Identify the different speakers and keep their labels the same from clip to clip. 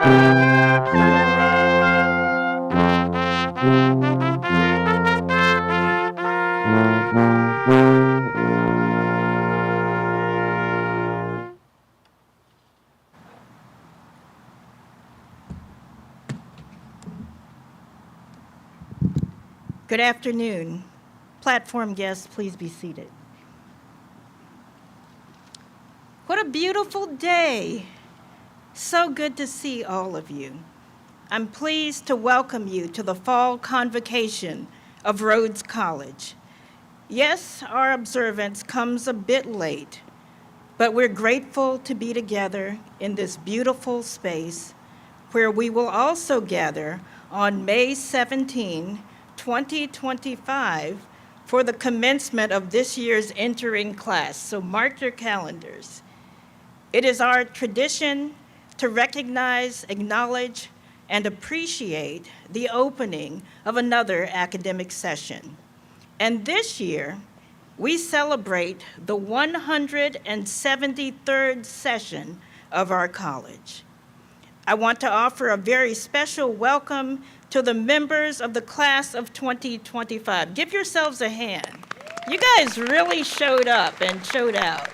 Speaker 1: Good afternoon. Platform guests, please be seated. What a beautiful day. So good to see all of you. I'm pleased to welcome you to the fall convocation of Rhodes College. Yes, our observance comes a bit late, but we're grateful to be together in this beautiful space where we will also gather on May 17, 2025 for the commencement of this year's entering class, so mark your calendars. It is our tradition to recognize, acknowledge, and appreciate the opening of another academic session. And this year, we celebrate the 173rd session of our college. I want to offer a very special welcome to the members of the class of 2025. Give yourselves a hand. You guys really showed up and showed out.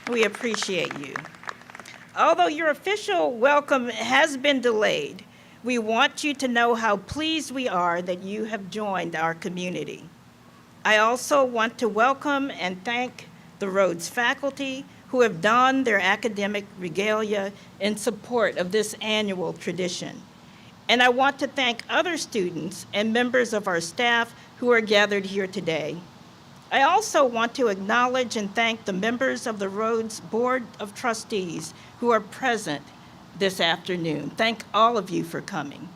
Speaker 1: We appreciate you. Although your official welcome has been delayed, we want you to know how pleased we are that you have joined our community. I also want to welcome and thank the Rhodes faculty who have donned their academic regalia in support of this annual tradition. And I want to thank other students and members of our staff who are gathered here today. I also want to acknowledge and thank the members of the Rhodes Board of Trustees who are present this afternoon. Thank all of you for coming.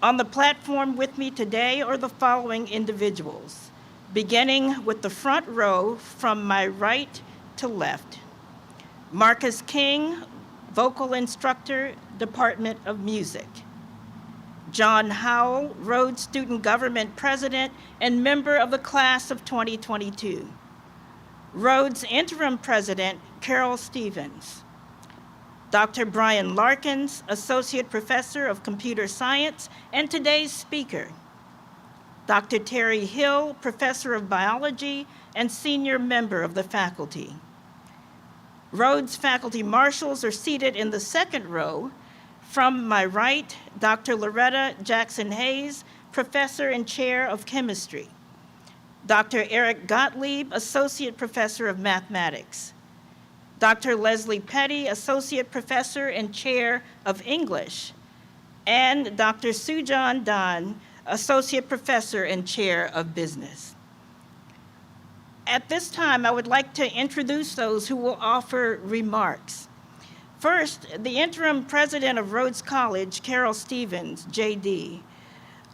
Speaker 1: On the platform with me today are the following individuals, beginning with the front row from my right to left. Marcus King, vocal instructor, Department of Music. John Howell, Rhodes Student Government President and member of the class of 2022. Rhodes Interim President, Carol Stevens. Dr. Brian Larkins, Associate Professor of Computer Science and today's speaker. Dr. Terry Hill, Professor of Biology and Senior Member of the faculty. Rhodes faculty marshals are seated in the second row. From my right, Dr. Loretta Jackson-Hayes, Professor and Chair of Chemistry. Dr. Eric Gottlieb, Associate Professor of Mathematics. Dr. Leslie Petty, Associate Professor and Chair of English. And Dr. Sujan Dan, Associate Professor and Chair of Business. At this time, I would like to introduce those who will offer remarks. First, the interim president of Rhodes College, Carol Stevens, JD.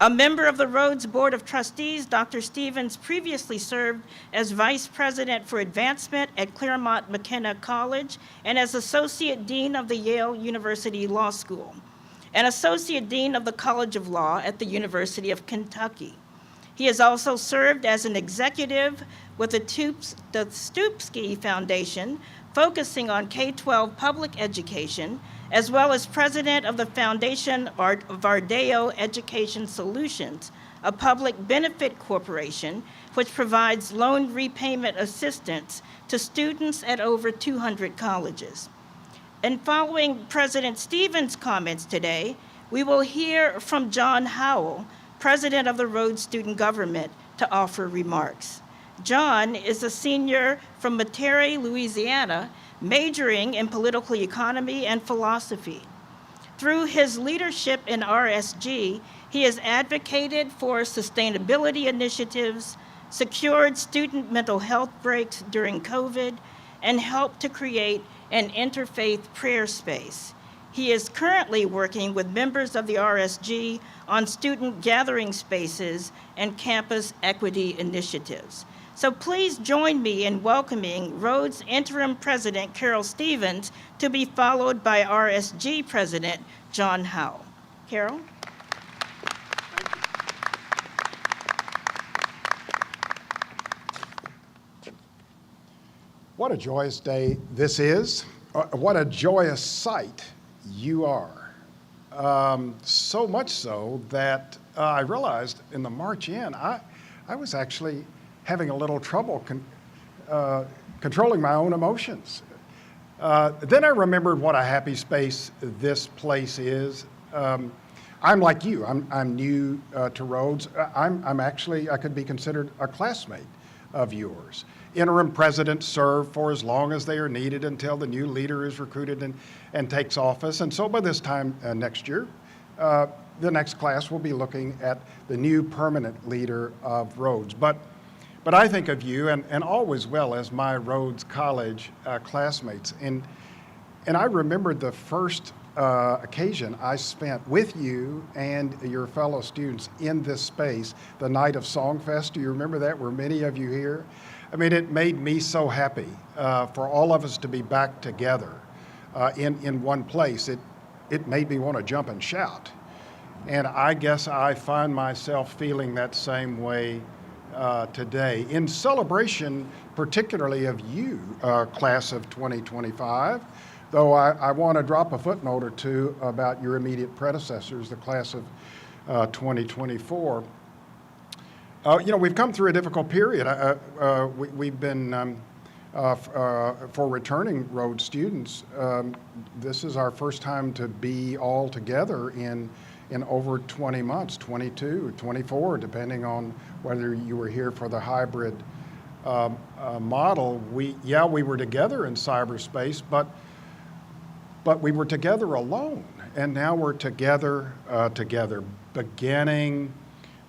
Speaker 1: A member of the Rhodes Board of Trustees, Dr. Stevens previously served as Vice President for Advancement at Claremont McKenna College and as Associate Dean of the Yale University Law School, and Associate Dean of the College of Law at the University of Kentucky. He has also served as an executive with the Stupski Foundation, focusing on K-12 public education, as well as president of the Foundation of Ardeo Education Solutions, a public benefit corporation which provides loan repayment assistance to students at over 200 colleges. And following President Stevens' comments today, we will hear from John Howell, president of the Rhodes Student Government, to offer remarks. John is a senior from Metairie, Louisiana, majoring in political economy and philosophy. Through his leadership in RSG, he has advocated for sustainability initiatives, secured student mental health breaks during COVID, and helped to create an interfaith prayer space. He is currently working with members of the RSG on student gathering spaces and campus equity initiatives. So please join me in welcoming Rhodes Interim President Carol Stevens to be followed by RSG President John Howell. Carol?
Speaker 2: What a joyous day this is. What a joyous sight you are. So much so that I realized in the march in, I was actually having a little trouble controlling my own emotions. Then I remembered what a happy space this place is. I'm like you. I'm new to Rhodes. I'm actually, I could be considered a classmate of yours. Interim presidents serve for as long as they are needed until the new leader is recruited and takes office. And so by this time next year, the next class will be looking at the new permanent leader of Rhodes. But I think of you and always will as my Rhodes College classmates. And I remembered the first occasion I spent with you and your fellow students in this space, the night of Songfest. Do you remember that? Were many of you here? I mean, it made me so happy for all of us to be back together in one place. It made me want to jump and shout. And I guess I find myself feeling that same way today. In celebration, particularly of you, class of 2025, though I want to drop a footnote or two about your immediate predecessors, the class of 2024. We've come through a difficult period. We've been, for returning Rhodes students, this is our first time to be all together in over 20 months, 22 or 24, depending on whether you were here for the hybrid model. We were together in cyberspace, but we were together alone, and now we're together, beginning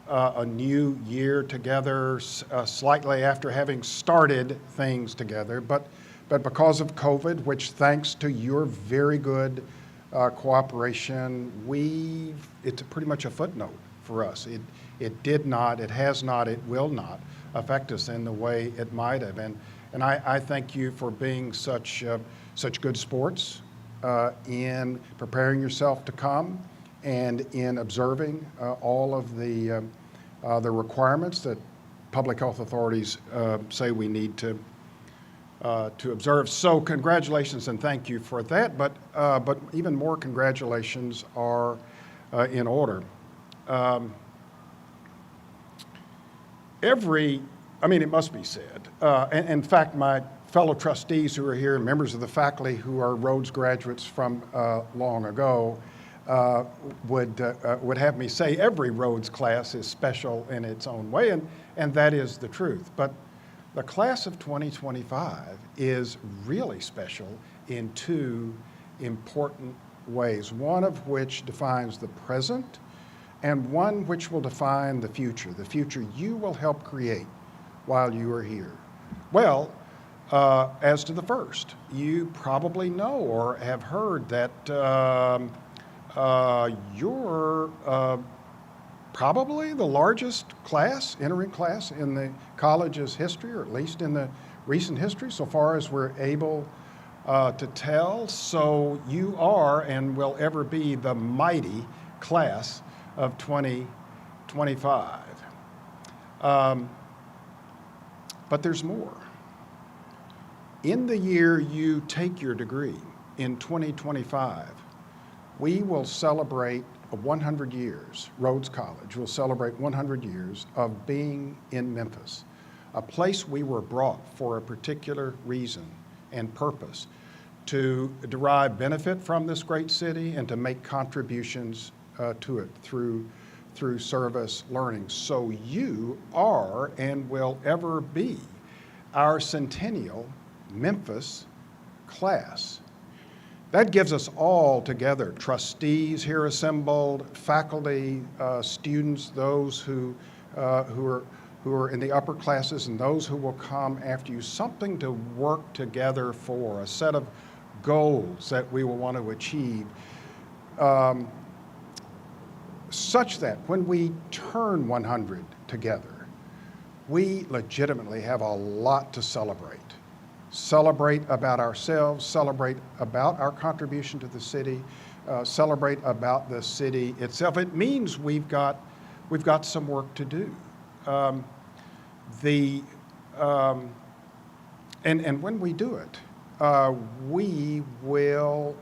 Speaker 2: a new year together, slightly after having started things together, but because of COVID, which thanks to your very good cooperation, it's pretty much a footnote for us. It did not, it has not, it will not affect us in the way it might have. And I thank you for being such good sports in preparing yourself to come and in observing all of the requirements that public health authorities say we need to observe. So congratulations and thank you for that, but even more congratulations are in order. It must be said, and in fact, my fellow trustees who are here, members of the faculty who are Rhodes graduates from long ago, would have me say every Rhodes class is special in its own way, and that is the truth. But the class of 2025 is really special in two important ways, one of which defines the present and one which will define the future you will help create while you are here. Well, as to the first, you probably know or have heard that you're probably the largest entering class in the college's history, or at least in the recent history, so far as we're able to tell. So you are and will ever be the mighty class of 2025. But there's more. In the year you take your degree, in 2025, we will celebrate 100 years, Rhodes College will celebrate 100 years of being in Memphis, a place we were brought for a particular reason and purpose, to derive benefit from this great city and to make contributions to it through service learning. So you are and will ever be our centennial Memphis class. That gives us all together, trustees here assembled, faculty, students, those who are in the upper classes and those who will come after you, something to work together for, a set of goals that we will want to achieve, such that when we turn 100 together, we legitimately have a lot to celebrate. Celebrate about ourselves, celebrate about our contribution to the city, celebrate about the city itself. It means we've got some work to do. And when we do it, we will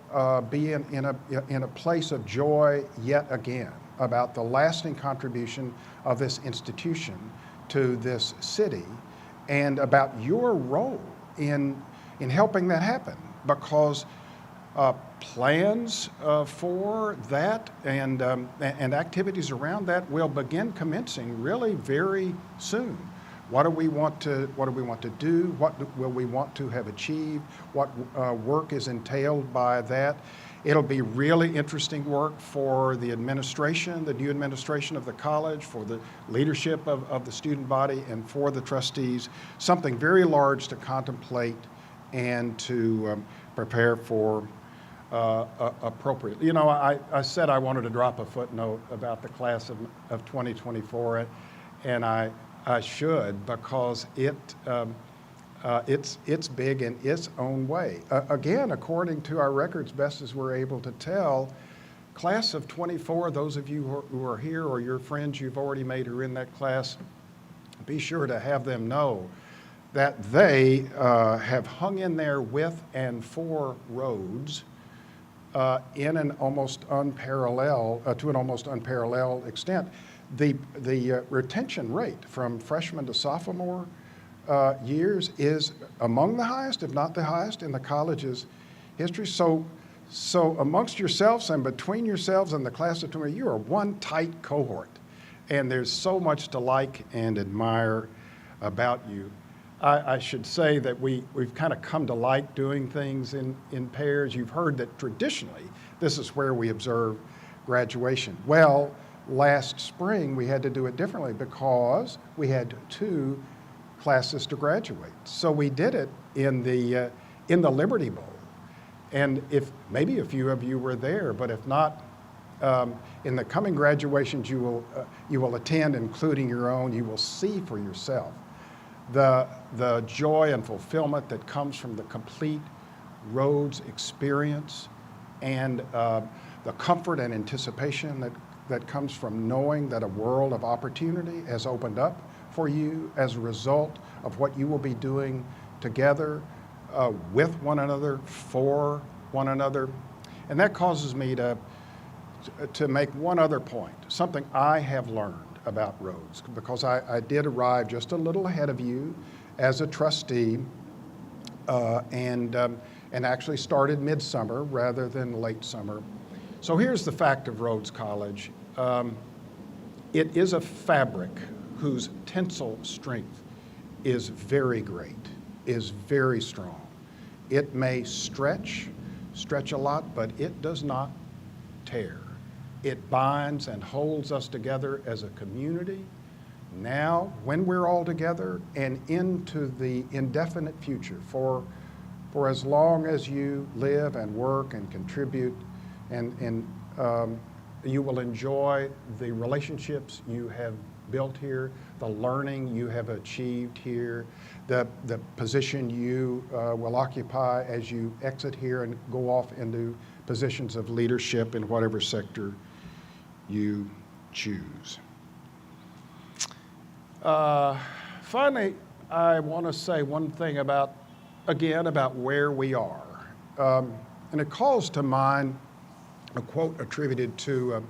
Speaker 2: be in a place of joy yet again about the lasting contribution of this institution to this city and about your role in helping that happen, because plans for that and activities around that will begin commencing really very soon. What do we want to do? What will we want to have achieved? What work is entailed by that? It'll be really interesting work for the administration, the new administration of the college, for the leadership of the student body, and for the trustees. Something very large to contemplate and to prepare for appropriate. You know, I said I wanted to drop a footnote about the class of 2024, and I should, because it's big in its own way. Again, according to our records, best as we're able to tell, class of 24, those of you who are here or your friends you've already made who are in that class, be sure to have them know that they have hung in there with and for Rhodes in an almost unparalleled, to an almost unparalleled extent. The retention rate from freshman to sophomore years is among the highest, if not the highest, in the college's history. So amongst yourselves and between yourselves and the class of 20, you are one tight cohort, and there's so much to like and admire about you. I should say that we've kind of come to like doing things in pairs. You've heard that traditionally this is where we observe graduation. Well, last spring we had to do it differently because we had 2 classes to graduate. So we did it in the Liberty Bowl. And if maybe a few of you were there, but if not, in the coming graduations you will attend, including your own, you will see for yourself the joy and fulfillment that comes from the complete Rhodes experience, and the comfort and anticipation that comes from knowing that a world of opportunity has opened up for you as a result of what you will be doing together with one another, for one another. And that causes me to make one other point, something I have learned about Rhodes, because I did arrive just a little ahead of you as a trustee and actually started midsummer rather than late summer. So here's the fact of Rhodes College. It is a fabric whose tensile strength is very great, is very strong. It may stretch a lot, but it does not tear. It binds and holds us together as a community now, when we're all together, and into the indefinite future, for as long as you live and work and contribute, and you will enjoy the relationships you have built here, the learning you have achieved here, the position you will occupy as you exit here and go off into positions of leadership in whatever sector you choose. Finally, I want to say one thing about where we are. And it calls to mind a quote attributed to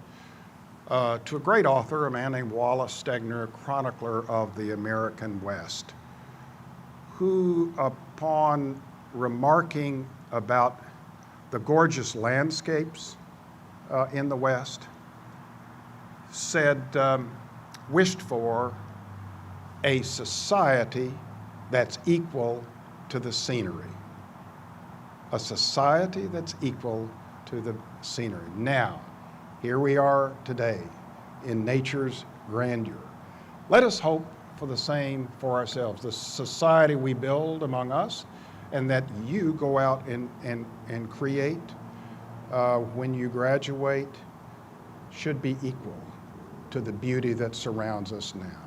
Speaker 2: a great author, a man named Wallace Stegner, chronicler of the American West, who, upon remarking about the gorgeous landscapes in the West, said, wished for a society that's equal to the scenery. A society that's equal to the scenery. Now, here we are today in nature's grandeur. Let us hope for the same for ourselves, the society we build among us, and that you go out and create when you graduate should be equal to the beauty that surrounds us now.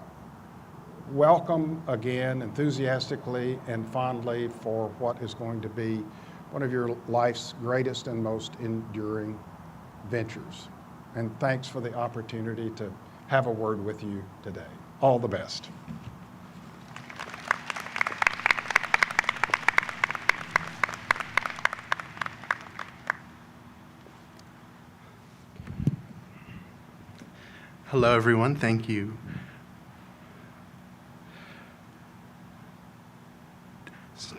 Speaker 2: Welcome again, enthusiastically and fondly, for what is going to be one of your life's greatest and most enduring ventures. And thanks for the opportunity to have a word with you today. All the best.
Speaker 3: Hello, everyone. Thank you.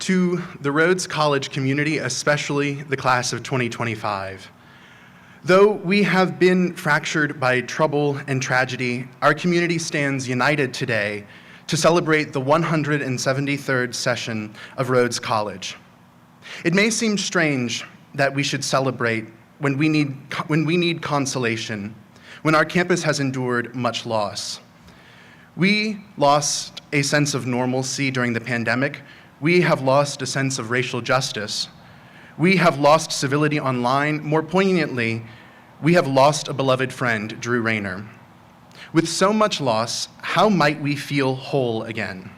Speaker 3: To the Rhodes College community, especially the class of 2025. Though we have been fractured by trouble and tragedy, our community stands united today to celebrate the 173rd session of Rhodes College. It may seem strange that we should celebrate when we need consolation, when our campus has endured much loss. We lost a sense of normalcy during the pandemic. We have lost a sense of racial justice. We have lost civility online. More poignantly, we have lost a beloved friend, Drew Rayner. With so much loss, how might we feel whole again?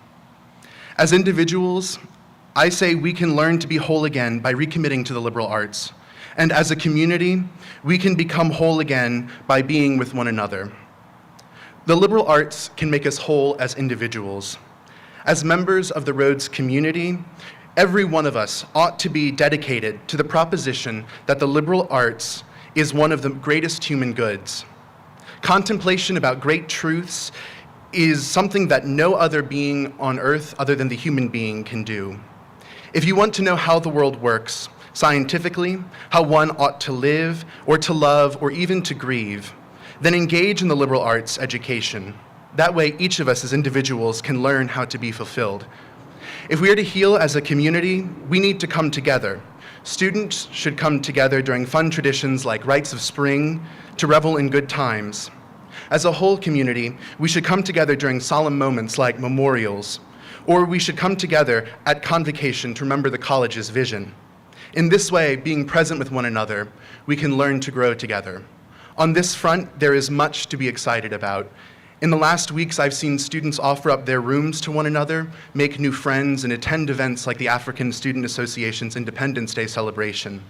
Speaker 3: As individuals, I say we can learn to be whole again by recommitting to the liberal arts. And as a community, we can become whole again by being with one another. The liberal arts can make us whole as individuals. As members of the Rhodes community, every one of us ought to be dedicated to the proposition that the liberal arts is one of the greatest human goods. Contemplation about great truths is something that no other being on earth other than the human being can do. If you want to know how the world works, scientifically, how one ought to live, or to love, or even to grieve, then engage in the liberal arts education. That way, each of us as individuals can learn how to be fulfilled. If we are to heal as a community, we need to come together. Students should come together during fun traditions like rites of spring to revel in good times. As a whole community, we should come together during solemn moments like memorials, or we should come together at Convocation to remember the college's vision. In this way, being present with one another, we can learn to grow together. On this front, there is much to be excited about. In the last weeks, I've seen students offer up their rooms to one another, make new friends, and attend events like the African Student Association's Independence Day celebration.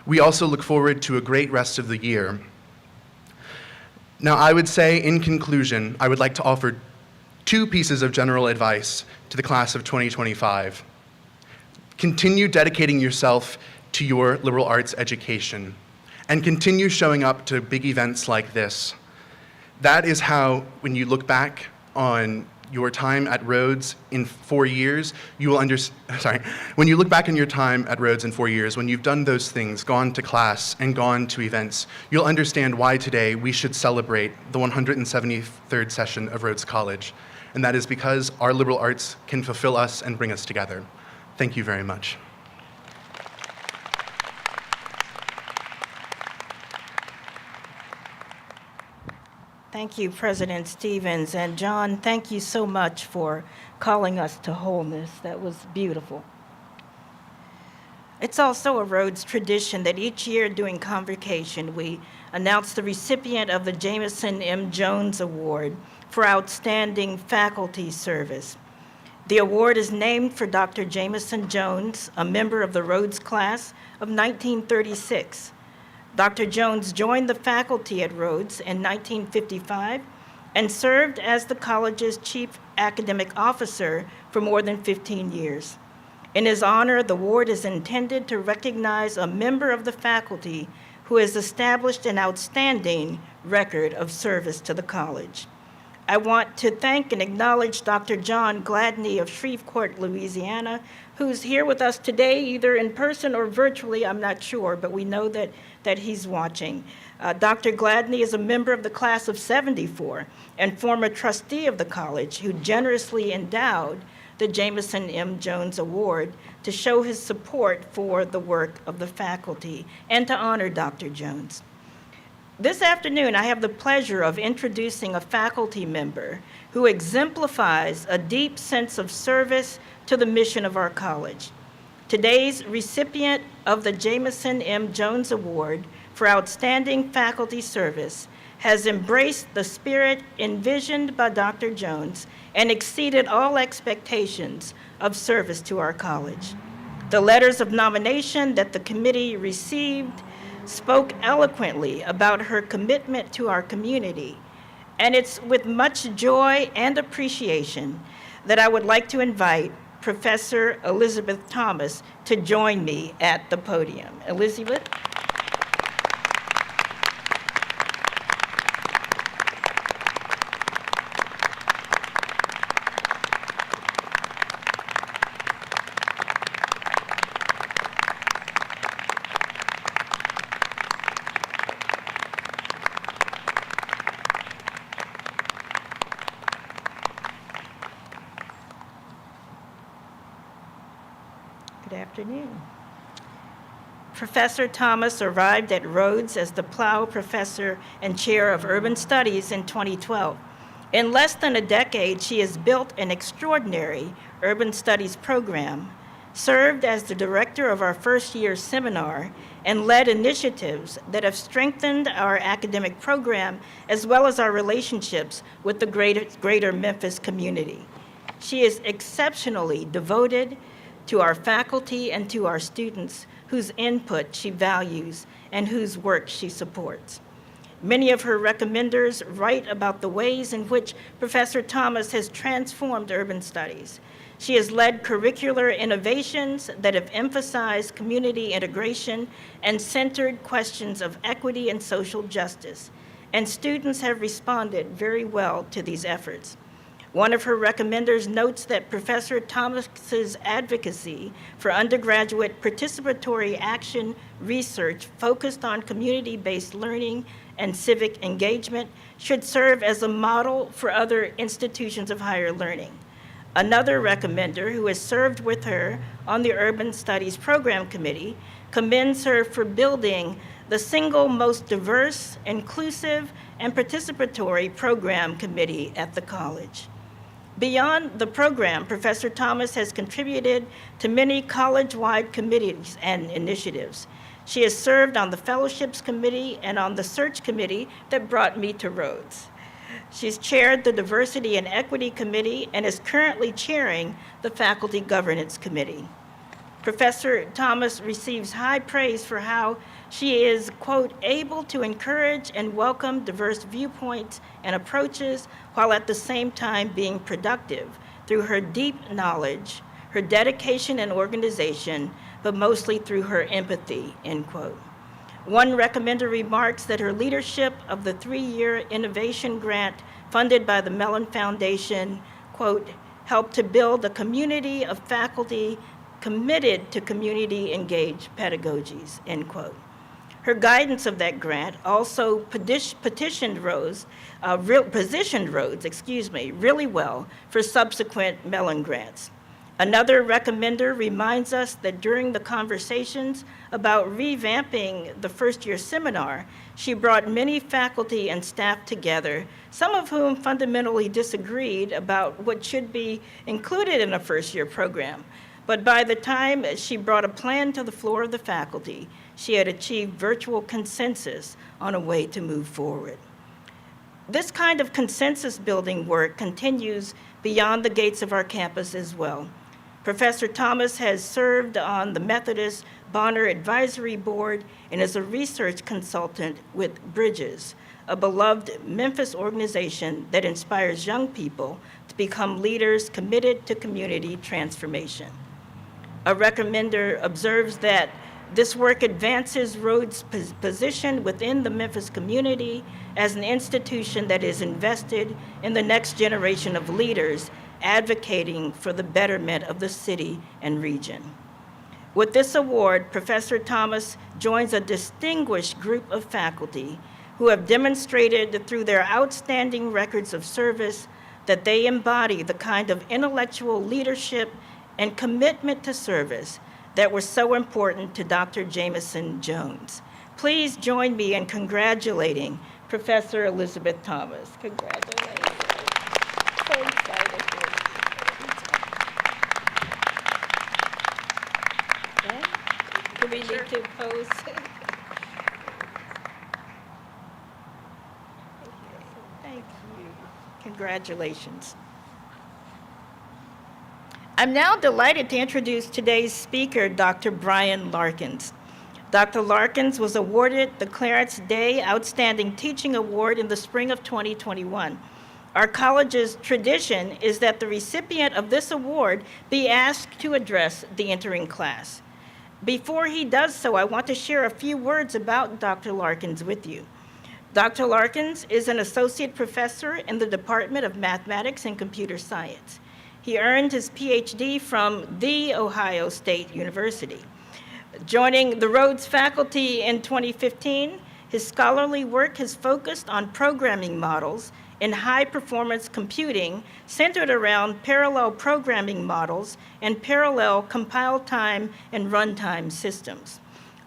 Speaker 3: We also look forward to a great rest of the year. Now, I would say, in conclusion, I would like to offer two pieces of general advice to the class of 2025. Continue dedicating yourself to your liberal arts education, and continue showing up to big events like this. That is how, when you look back on your time at Rhodes in 4 years, when you look back on your time at Rhodes in 4 years, when you've done those things, gone to class and gone to events, you'll understand why today we should celebrate the 173rd session of Rhodes College. And that is because our liberal arts can fulfill us and bring us together. Thank you very much.
Speaker 1: Thank you, President Stevens. And John, thank you so much for calling us to wholeness. That was beautiful. It's also a Rhodes tradition that each year during Convocation, we announce the recipient of the Jameson M. Jones Award for Outstanding Faculty Service. The award is named for Dr. Jameson Jones, a member of the Rhodes class of 1936. Dr. Jones joined the faculty at Rhodes in 1955 and served as the college's chief academic officer for more than 15 years. In his honor, the award is intended to recognize a member of the faculty who has established an outstanding record of service to the college. I want to thank and acknowledge Dr. John Gladney of Shreveport, Louisiana, who's here with us today, either in person or virtually, I'm not sure, but we know that he's watching. Dr. Gladney is a member of the class of 74 and former trustee of the college who generously endowed the Jameson M. Jones Award to show his support for the work of the faculty and to honor Dr. Jones. This afternoon, I have the pleasure of introducing a faculty member who exemplifies a deep sense of service to the mission of our college. Today's recipient of the Jameson M. Jones Award for Outstanding Faculty Service has embraced the spirit envisioned by Dr. Jones and exceeded all expectations of service to our college. The letters of nomination that the committee received spoke eloquently about her commitment to our community, and it's with much joy and appreciation that I would like to invite Professor Elizabeth Thomas to join me at the podium. Elizabeth? afternoon. Professor Thomas arrived at Rhodes as the Plough Professor and Chair of Urban Studies in 2012. In less than a decade, she has built an extraordinary urban studies program, served as the director of our first-year seminar, and led initiatives that have strengthened our academic program as well as our relationships with the greater Memphis community. She is exceptionally devoted to our faculty and to our students whose input she values and whose work she supports. Many of her recommenders write about the ways in which Professor Thomas has transformed urban studies. She has led curricular innovations that have emphasized community integration and centered questions of equity and social justice, and students have responded very well to these efforts. One of her recommenders notes that Professor Thomas's advocacy for undergraduate participatory action research focused on community-based learning and civic engagement should serve as a model for other institutions of higher learning. Another recommender who has served with her on the Urban Studies Program Committee commends her for building the single most diverse, inclusive, and participatory program committee at the college. Beyond the program, Professor Thomas has contributed to many college-wide committees and initiatives. She has served on the Fellowships Committee and on the Search Committee that brought me to Rhodes. She's chaired the Diversity and Equity Committee and is currently chairing the Faculty Governance Committee. Professor Thomas receives high praise for how she is, quote, able to encourage and welcome diverse viewpoints and approaches while at the same time being productive through her deep knowledge, her dedication and organization, but mostly through her empathy, end quote. One recommender remarks that her leadership of the 3-year innovation grant funded by the Mellon Foundation, quote, helped to build a community of faculty committed to community-engaged pedagogies, end quote. Her guidance of that grant also positioned Rhodes really well for subsequent Mellon grants. Another recommender reminds us that during the conversations about revamping the first-year seminar, she brought many faculty and staff together, some of whom fundamentally disagreed about what should be included in a first-year program. But by the time she brought a plan to the floor of the faculty, she had achieved virtual consensus on a way to move forward. This kind of consensus-building work continues beyond the gates of our campus as well. Professor Thomas has served on the Methodist Bonner Advisory Board and is a research consultant with Bridges, a beloved Memphis organization that inspires young people to become leaders committed to community transformation. A recommender observes that this work advances Rhodes' position within the Memphis community as an institution that is invested in the next generation of leaders advocating for the betterment of the city and region. With this award, Professor Thomas joins a distinguished group of faculty who have demonstrated through their outstanding records of service that they embody the kind of intellectual leadership and commitment to service that were so important to Dr. Jameson Jones. Please join me in congratulating Professor Elizabeth Thomas. Congratulations. So excited for you. Do we need to pose? Thank you. Congratulations. I'm now delighted to introduce today's speaker, Dr. Brian Larkins. Dr. Larkins was awarded the Clarence Day Outstanding Teaching Award in the spring of 2021. Our college's tradition is that the recipient of this award be asked to address the entering class. Before he does so, I want to share a few words about Dr. Larkins with you. Dr. Larkins is an associate professor in the Department of Mathematics and Computer Science. He earned his PhD from The Ohio State University. Joining the Rhodes faculty in 2015, his scholarly work has focused on programming models in high-performance computing centered around parallel programming models and parallel compile time and runtime systems.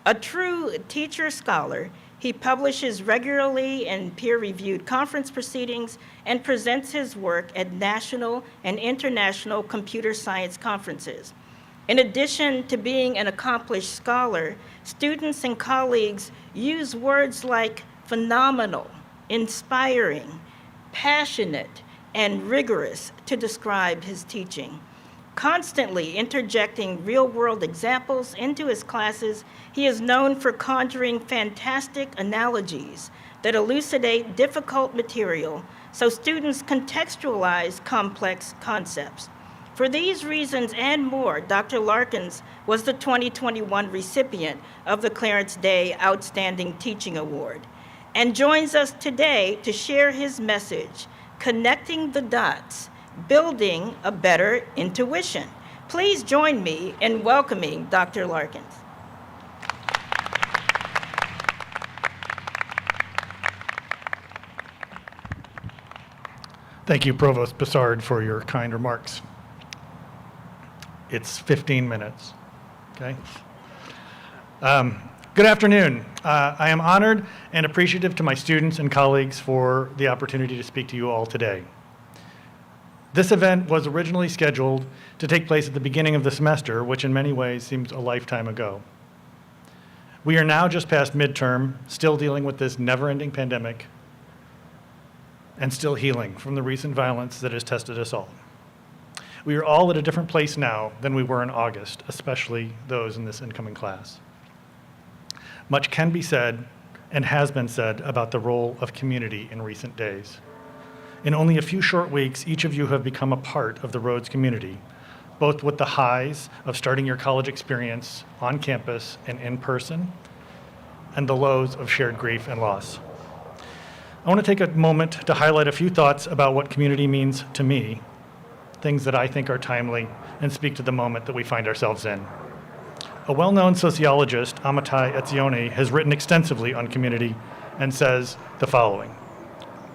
Speaker 1: A true teacher scholar, he publishes regularly in peer-reviewed conference proceedings and presents his work at national and international computer science conferences. In addition to being an accomplished scholar, students and colleagues use words like phenomenal, inspiring, passionate, and rigorous to describe his teaching. Constantly interjecting real-world examples into his classes, he is known for conjuring fantastic analogies that elucidate difficult material so students contextualize complex concepts. For these reasons and more, Dr. Larkins was the 2021 recipient of the Clarence Day Outstanding Teaching Award and joins us today to share his message, Connecting the Dots, Building a Better Intuition. Please join me in welcoming Dr. Larkins.
Speaker 4: Thank you, Provost Bessard, for your kind remarks. It's 15 minutes, okay? Good afternoon. I am honored and appreciative to my students and colleagues for the opportunity to speak to you all today. This event was originally scheduled to take place at the beginning of the semester, which in many ways seems a lifetime ago. We are now just past midterm, still dealing with this never-ending pandemic, and still healing from the recent violence that has tested us all. We are all at a different place now than we were in August, especially those in this incoming class. Much can be said and has been said about the role of community in recent days. In only a few short weeks, each of you have become a part of the Rhodes community, both with the highs of starting your college experience on campus and in person, and the lows of shared grief and loss. I want to take a moment to highlight a few thoughts about what community means to me, things that I think are timely and speak to the moment that we find ourselves in. A well-known sociologist, Amitai Etzioni, has written extensively on community and says the following,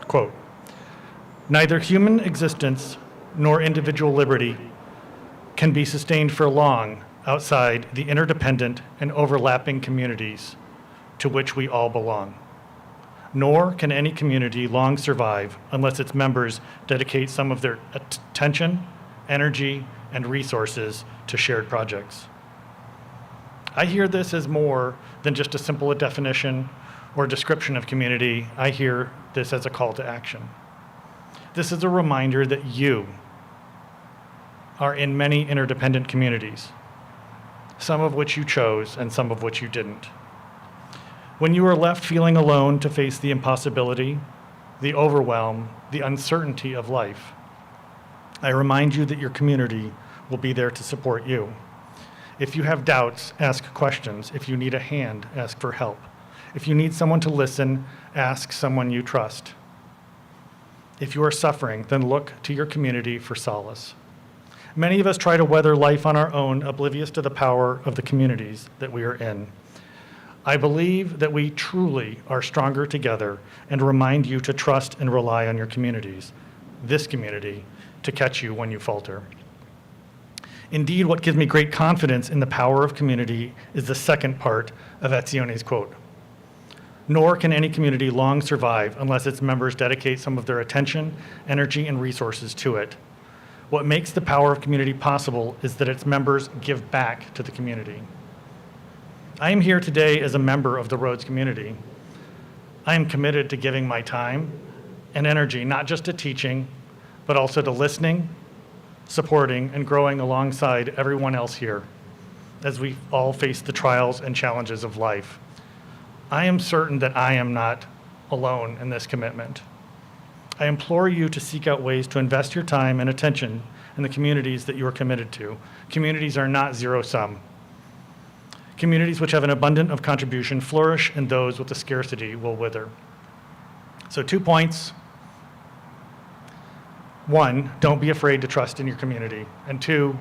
Speaker 4: quote, "Neither human existence nor individual liberty can be sustained for long outside the interdependent and overlapping communities to which we all belong. Nor can any community long survive unless its members dedicate some of their attention, energy, and resources to shared projects." I hear this as more than just a simple definition or description of community. I hear this as a call to action. This is a reminder that you are in many interdependent communities, some of which you chose and some of which you didn't. When you are left feeling alone to face the impossibility, the overwhelm, the uncertainty of life, I remind you that your community will be there to support you. If you have doubts, ask questions. If you need a hand, ask for help. If you need someone to listen, ask someone you trust. If you are suffering, then look to your community for solace. Many of us try to weather life on our own, oblivious to the power of the communities that we are in. I believe that we truly are stronger together and remind you to trust and rely on your communities, this community, to catch you when you falter. Indeed, what gives me great confidence in the power of community is the second part of Etzioni's quote. Nor can any community long survive unless its members dedicate some of their attention, energy, and resources to it. What makes the power of community possible is that its members give back to the community. I am here today as a member of the Rhodes community. I am committed to giving my time and energy, not just to teaching, but also to listening, supporting, and growing alongside everyone else here as we all face the trials and challenges of life. I am certain that I am not alone in this commitment. I implore you to seek out ways to invest your time and attention in the communities that you are committed to. Communities are not zero-sum. Communities which have an abundance of contribution flourish, and those with a scarcity will wither. So 2 points. 1, don't be afraid to trust in your community. And 2,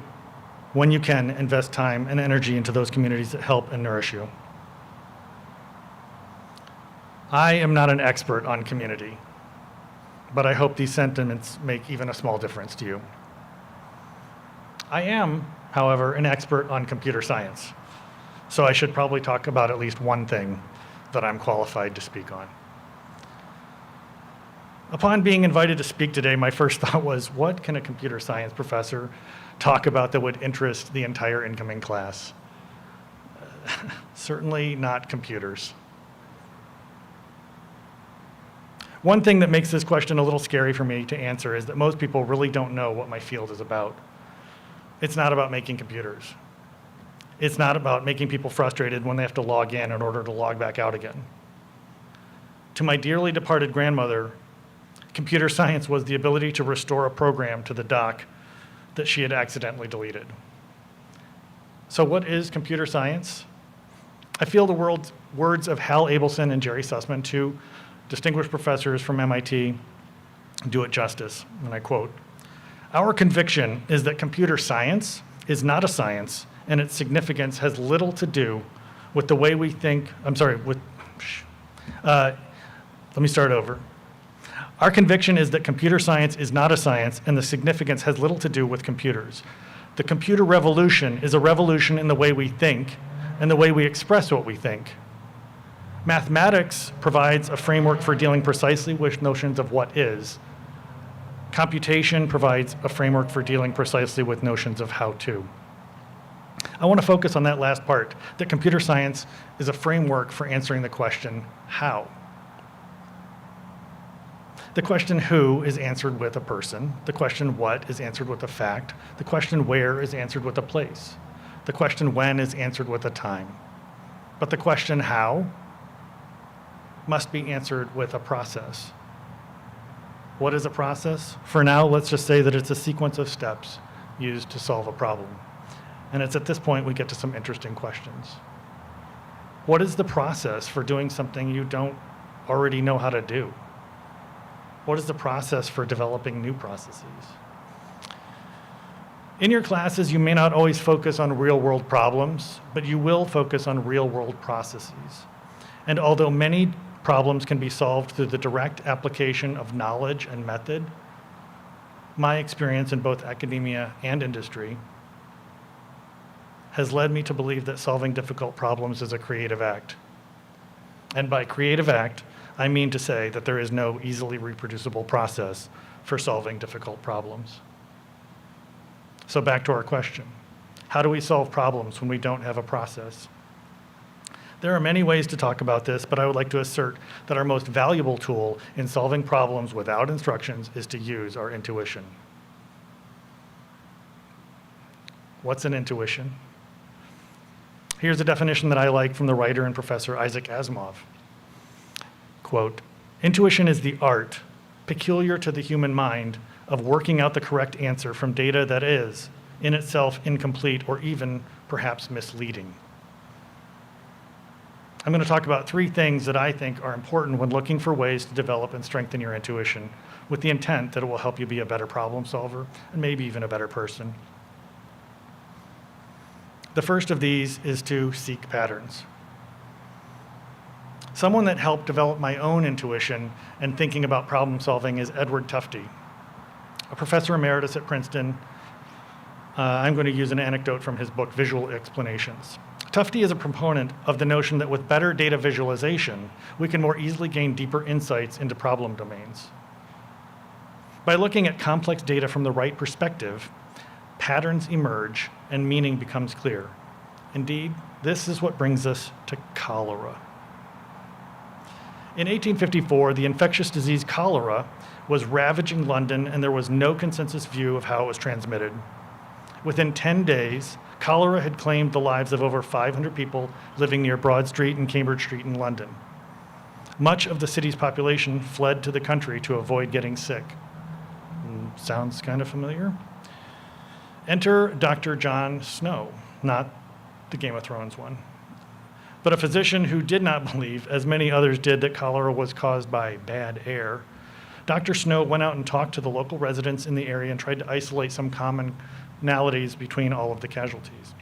Speaker 4: when you can, invest time and energy into those communities that help and nourish you. I am not an expert on community. but I hope these sentiments make even a small difference to you. I am, however, an expert on computer science, so I should probably talk about at least one thing that I'm qualified to speak on. Upon being invited to speak today, my first thought was, what can a computer science professor talk about that would interest the entire incoming class? Certainly not computers. One thing that makes this question a little scary for me to answer is that most people really don't know what my field is about. It's not about making computers. It's not about making people frustrated when they have to log in order to log back out again. To my dearly departed grandmother, computer science was the ability to restore a program to the dock that she had accidentally deleted. So what is computer science? I feel the words of Hal Abelson and Jerry Sussman, two distinguished professors from MIT, do it justice, and I quote, "Our conviction is that computer science is not a science, and its significance has little to do with the way we think," let me start over. "Our conviction is that computer science is not a science, and the significance has little to do with computers. The computer revolution is a revolution in the way we think and the way we express what we think. Mathematics provides a framework for dealing precisely with notions of what is. Computation provides a framework for dealing precisely with notions of how to." I want to focus on that last part, that computer science is a framework for answering the question, how? The question who is answered with a person. The question what is answered with a fact. The question where is answered with a place. The question when is answered with a time. But the question how must be answered with a process. What is a process? For now, let's just say that it's a sequence of steps used to solve a problem. And it's at this point we get to some interesting questions. What is the process for doing something you don't already know how to do? What is the process for developing new processes? In your classes, you may not always focus on real-world problems, but you will focus on real-world processes. And although many problems can be solved through the direct application of knowledge and method, my experience in both academia and industry has led me to believe that solving difficult problems is a creative act. And by creative act, I mean to say that there is no easily reproducible process for solving difficult problems. So back to our question. How do we solve problems when we don't have a process? There are many ways to talk about this, but I would like to assert that our most valuable tool in solving problems without instructions is to use our intuition. What's an intuition? Here's a definition that I like from the writer and professor Isaac Asimov. Quote, "Intuition is the art, peculiar to the human mind, of working out the correct answer from data that is, in itself, incomplete or even perhaps misleading." I'm going to talk about three things that I think are important when looking for ways to develop and strengthen your intuition, with the intent that it will help you be a better problem solver and maybe even a better person. The first of these is to seek patterns. Someone that helped develop my own intuition and thinking about problem solving is Edward Tufte, a professor emeritus at Princeton. I'm going to use an anecdote from his book, Visual Explanations. Tufte is a proponent of the notion that with better data visualization, we can more easily gain deeper insights into problem domains. By looking at complex data from the right perspective, patterns emerge and meaning becomes clear. Indeed, this is what brings us to cholera. In 1854, the infectious disease cholera was ravaging London, and there was no consensus view of how it was transmitted. Within 10 days, cholera had claimed the lives of over 500 people living near Broad Street and Cambridge Street in London. Much of the city's population fled to the country to avoid getting sick. Sounds kind of familiar? Enter Dr. John Snow, not the Game of Thrones one, but a physician who did not believe, as many others did, that cholera was caused by bad air. Dr. Snow went out and talked to the local residents in the area and tried to isolate some commonalities between all of the casualties.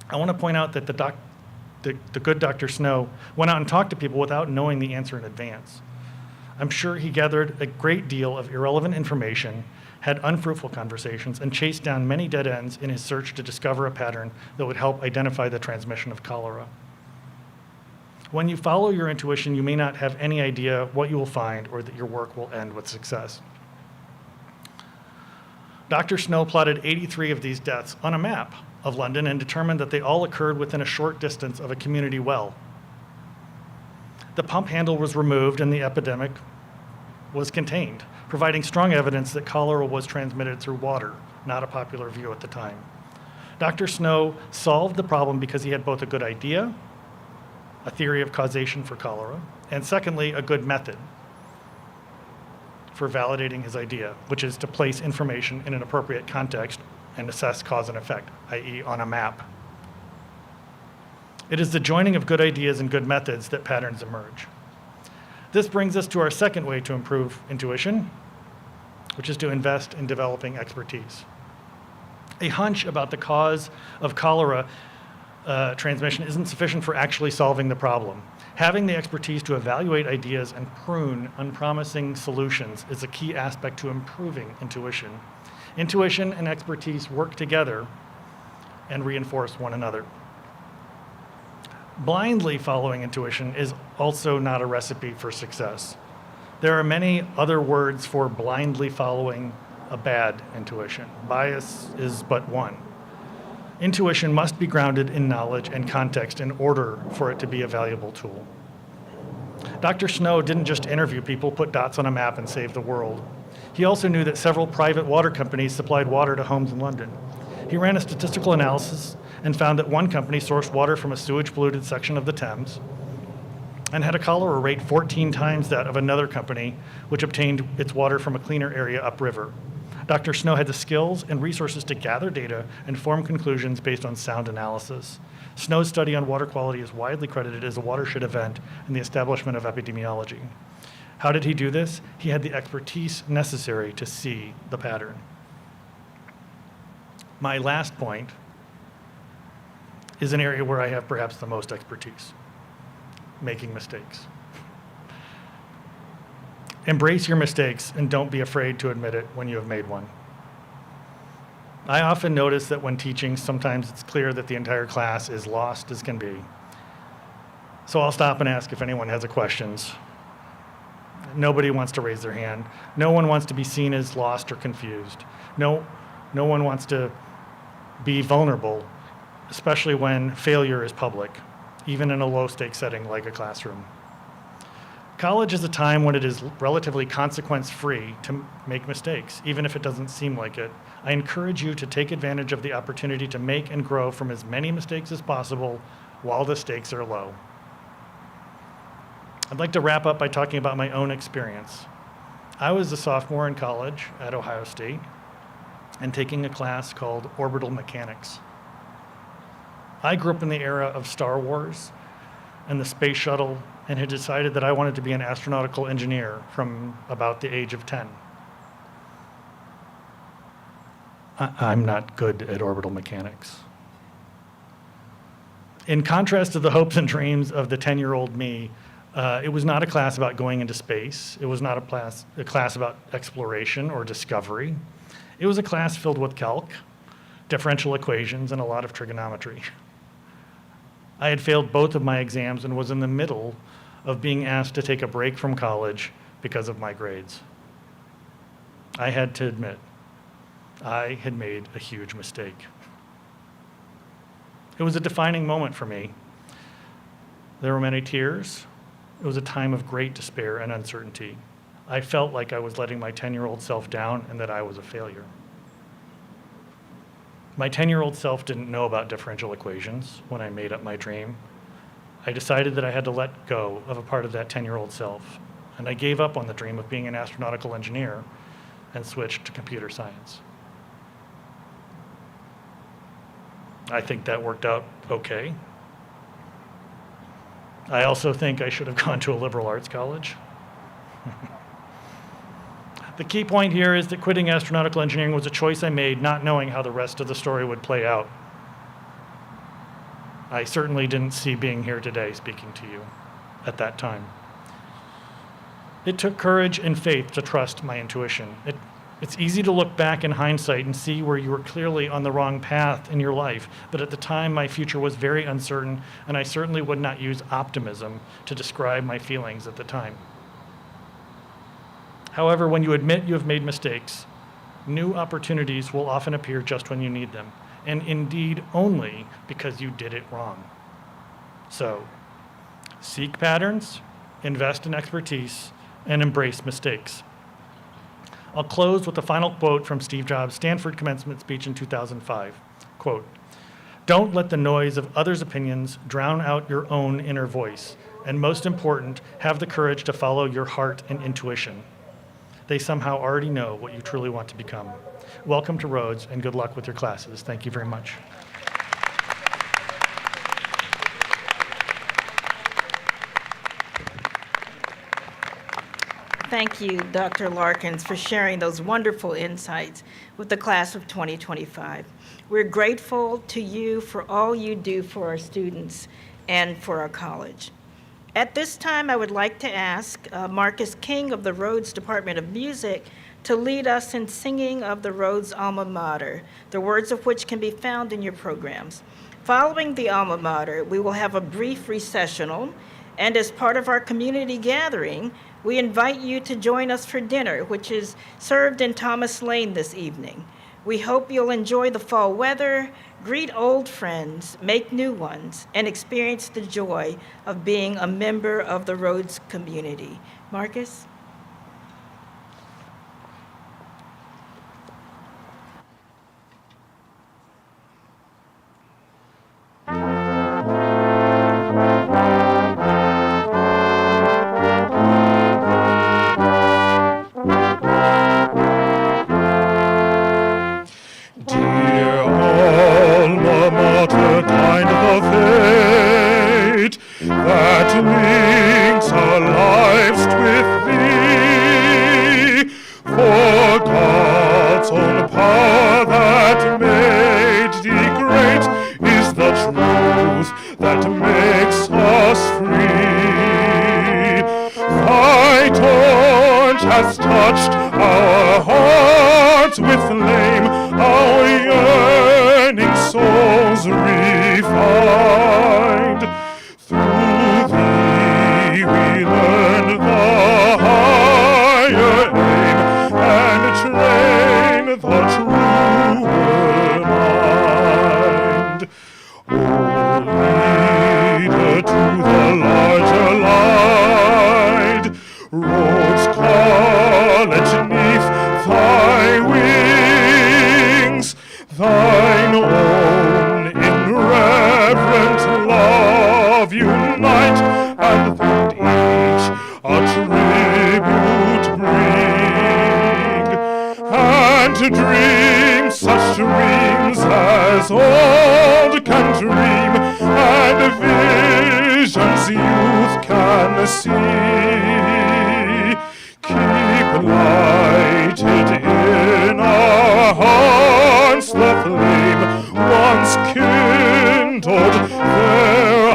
Speaker 4: I want to point out that the good Dr. Snow went out and talked to people without knowing the answer in advance. I'm sure he gathered a great deal of irrelevant information, had unfruitful conversations, and chased down many dead ends in his search to discover a pattern that would help identify the transmission of cholera. When you follow your intuition, you may not have any idea what you will find or that your work will end with success. Dr. Snow plotted 83 of these deaths on a map of London and determined that they all occurred within a short distance of a community well. The pump handle was removed and the epidemic was contained, providing strong evidence that cholera was transmitted through water, not a popular view at the time. Dr. Snow solved the problem because he had both a good idea, a theory of causation for cholera, and secondly, a good method for validating his idea, which is to place information in an appropriate context and assess cause and effect, i.e. on a map. It is the joining of good ideas and good methods that patterns emerge. This brings us to our second way to improve intuition, which is to invest in developing expertise. A hunch about the cause of cholera transmission isn't sufficient for actually solving the problem. Having the expertise to evaluate ideas and prune unpromising solutions is a key aspect to improving intuition. Intuition and expertise work together and reinforce one another. Blindly following intuition is also not a recipe for success. There are many other words for blindly following a bad intuition. Bias is but one. Intuition must be grounded in knowledge and context in order for it to be a valuable tool. Dr. Snow didn't just interview people, put dots on a map, and save the world. He also knew that several private water companies supplied water to homes in London. He ran a statistical analysis and found that one company sourced water from a sewage-polluted section of the Thames and had a cholera rate 14 times that of another company, which obtained its water from a cleaner area upriver. Dr. Snow had the skills and resources to gather data and form conclusions based on sound analysis. Snow's study on water quality is widely credited as a watershed event in the establishment of epidemiology. How did he do this? He had the expertise necessary to see the pattern. My last point is an area where I have perhaps the most expertise: making mistakes. Embrace your mistakes and don't be afraid to admit it when you have made one. I often notice that when teaching, sometimes it's clear that the entire class is lost as can be. So I'll stop and ask if anyone has questions. Nobody wants to raise their hand. No one wants to be seen as lost or confused. No one wants to be vulnerable, especially when failure is public, even in a low-stakes setting like a classroom. College is a time when it is relatively consequence-free to make mistakes, even if it doesn't seem like it. I encourage you to take advantage of the opportunity to make and grow from as many mistakes as possible while the stakes are low. I'd like to wrap up by talking about my own experience. I was a sophomore in college at Ohio State and taking a class called Orbital Mechanics. I grew up in the era of Star Wars and the space shuttle and had decided that I wanted to be an astronautical engineer from about the age of 10. I'm not good at orbital mechanics. In contrast to the hopes and dreams of the 10-year-old me, it was not a class about going into space. It was not a class about exploration or discovery. It was a class filled with calc, differential equations, and a lot of trigonometry. I had failed both of my exams and was in the middle of being asked to take a break from college because of my grades. I had to admit, I had made a huge mistake. It was a defining moment for me. There were many tears. It was a time of great despair and uncertainty. I felt like I was letting my 10-year-old self down and that I was a failure. My 10-year-old self didn't know about differential equations when I made up my dream. I decided that I had to let go of a part of that 10-year-old self, and I gave up on the dream of being an astronautical engineer and switched to computer science. I think that worked out okay. I also think I should have gone to a liberal arts college. The key point here is that quitting astronautical engineering was a choice I made, not knowing how the rest of the story would play out. I certainly didn't see being here today speaking to you at that time. It took courage and faith to trust my intuition. It's easy to look back in hindsight and see where you were clearly on the wrong path in your life, but at the time my future was very uncertain, and I certainly would not use optimism to describe my feelings at the time. However, when you admit you have made mistakes, new opportunities will often appear just when you need them, and indeed only because you did it wrong. So, seek patterns, invest in expertise, and embrace mistakes. I'll close with a final quote from Steve Jobs' Stanford commencement speech in 2005. Quote, "Don't let the noise of others' opinions drown out your own inner voice. And most important, have the courage to follow your heart and intuition. They somehow already know what you truly want to become." Welcome to Rhodes, and good luck with your classes. Thank you very much.
Speaker 1: Thank you, Dr. Larkins, for sharing those wonderful insights with the class of 2025. We're grateful to you for all you do for our students and for our college. At this time, I would like to ask Marcus King of the Rhodes Department of Music to lead us in singing of the Rhodes alma mater, the words of which can be found in your programs. Following the alma mater, we will have a brief recessional, and as part of our community gathering, we invite you to join us for dinner, which is served in Thomas Lane this evening. We hope you'll enjoy the fall weather, greet old friends, make new ones, and experience the joy of being a member of the Rhodes community. Marcus?
Speaker 5: Dear alma mater, kind the fate that links our lives with thee. For God's own power that made thee great is the truth that makes us free. Thy torch has touched our hearts with flame, our yearning souls refined. Through thee we learn the higher aim and train the truer mind. O leader to the larger light, Rhodes College 'neath thy wings, thine own in reverent love unite, and each a tribute bring, and to dream such dreams as old can dream, and visions youth can see. Keep lighted in our hearts the flame once kindled there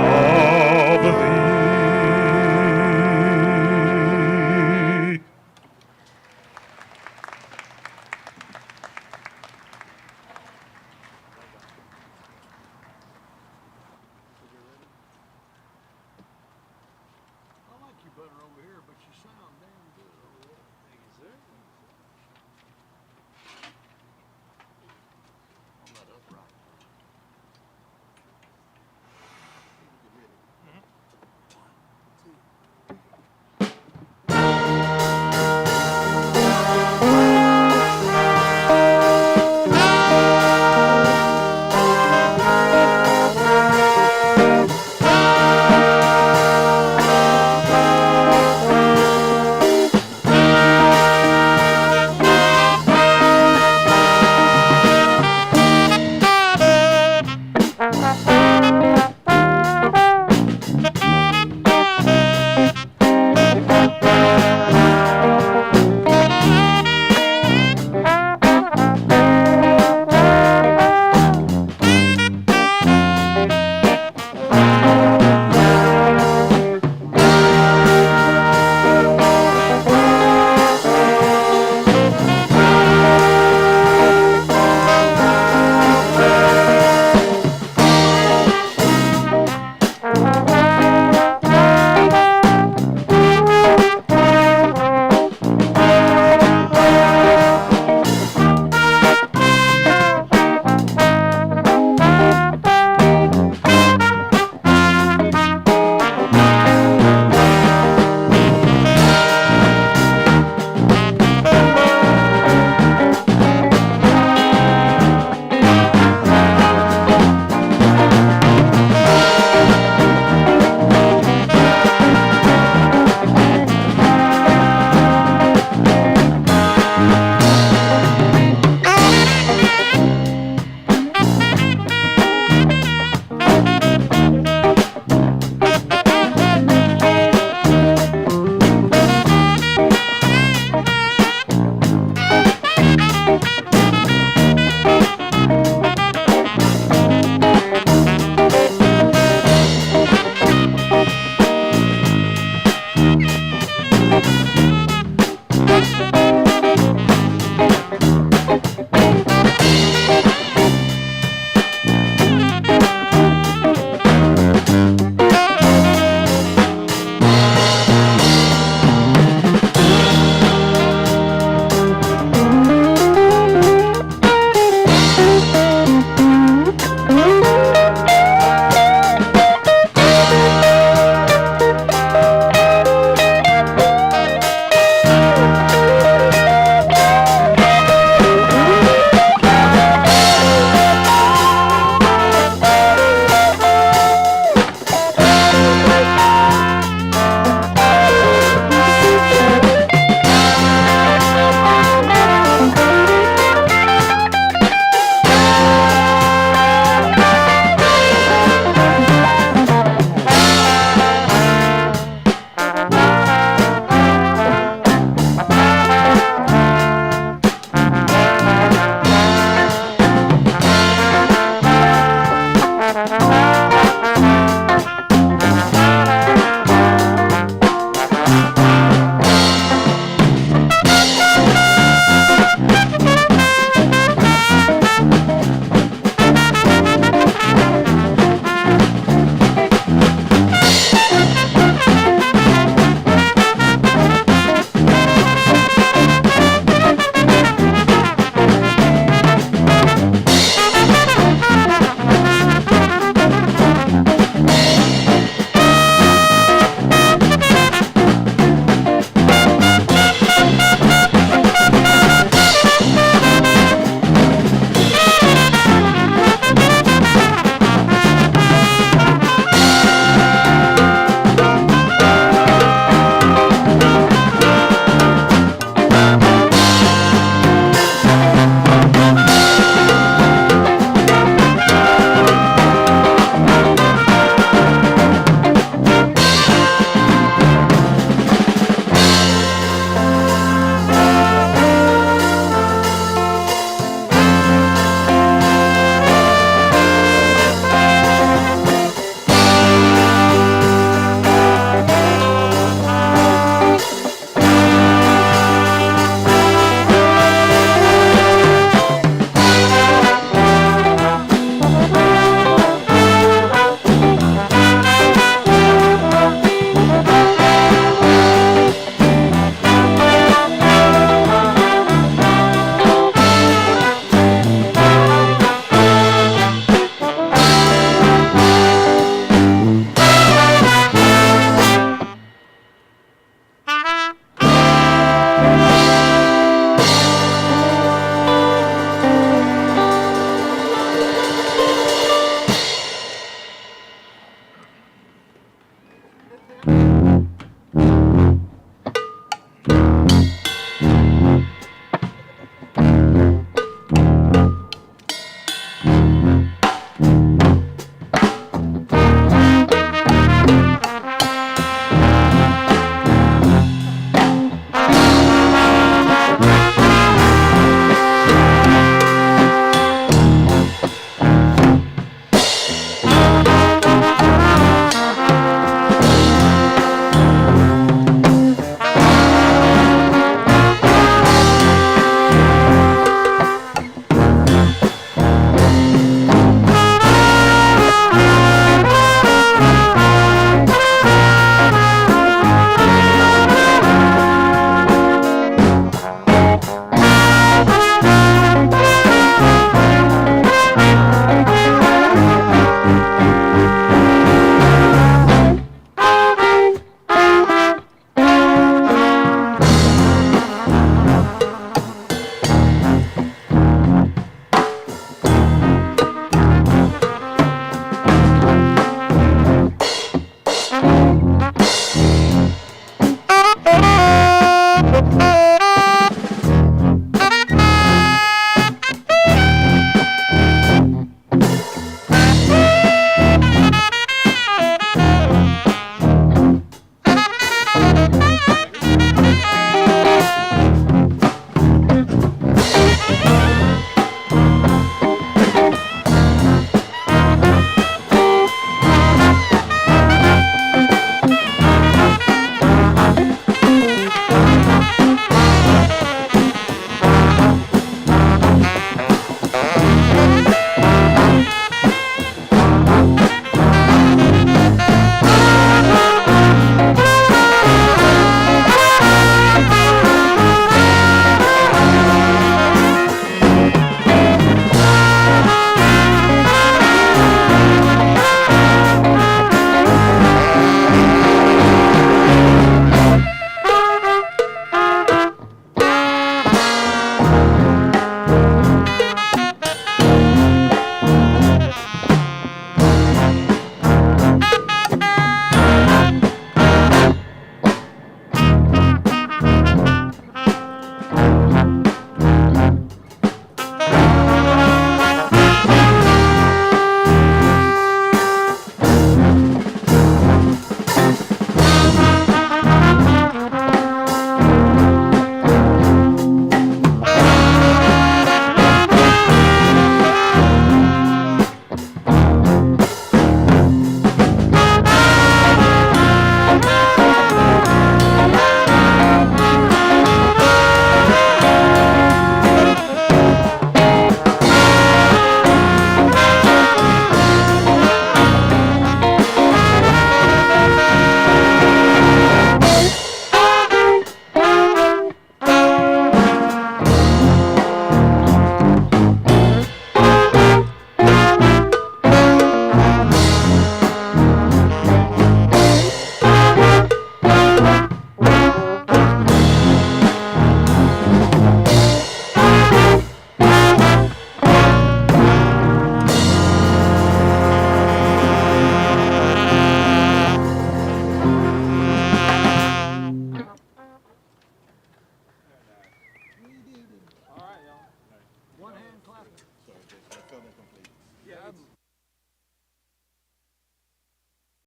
Speaker 5: of thee.
Speaker 2: I like you better over here, but you sound damn good over there. Thank you, sir.